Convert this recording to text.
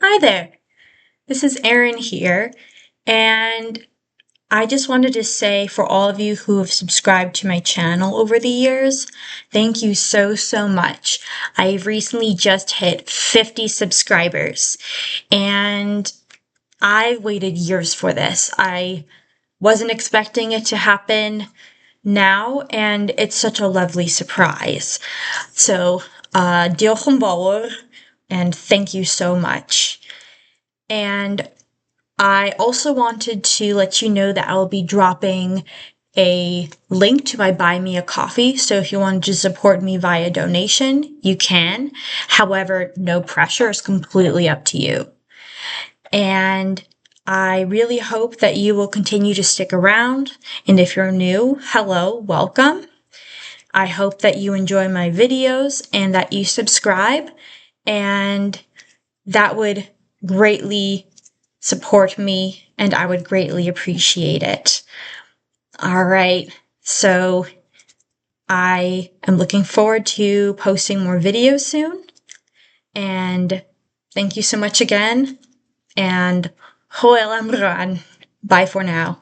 Hi there, this is Erin here, and I just wanted to say for all of you who have subscribed to my channel over the years, thank you so much. I've recently just hit 50 subscribers, and I waited years for this. I wasn't expecting it to happen now, and it's such a lovely surprise. So, diolch, fawr, and thank you so much. And I also wanted to let you know that I will be dropping a link to my Buy Me a Coffee. So if you wanted to support me via donation, you can. However, no pressure. It's completely up to you. And I really hope that you will continue to stick around. And if you're new, hello, welcome. I hope that you enjoy my videos and that you subscribe. And that would greatly support me, and I would greatly appreciate it. All right, so I am looking forward to posting more videos soon, and thank you so much again, and hwyl am rhan. Bye for now.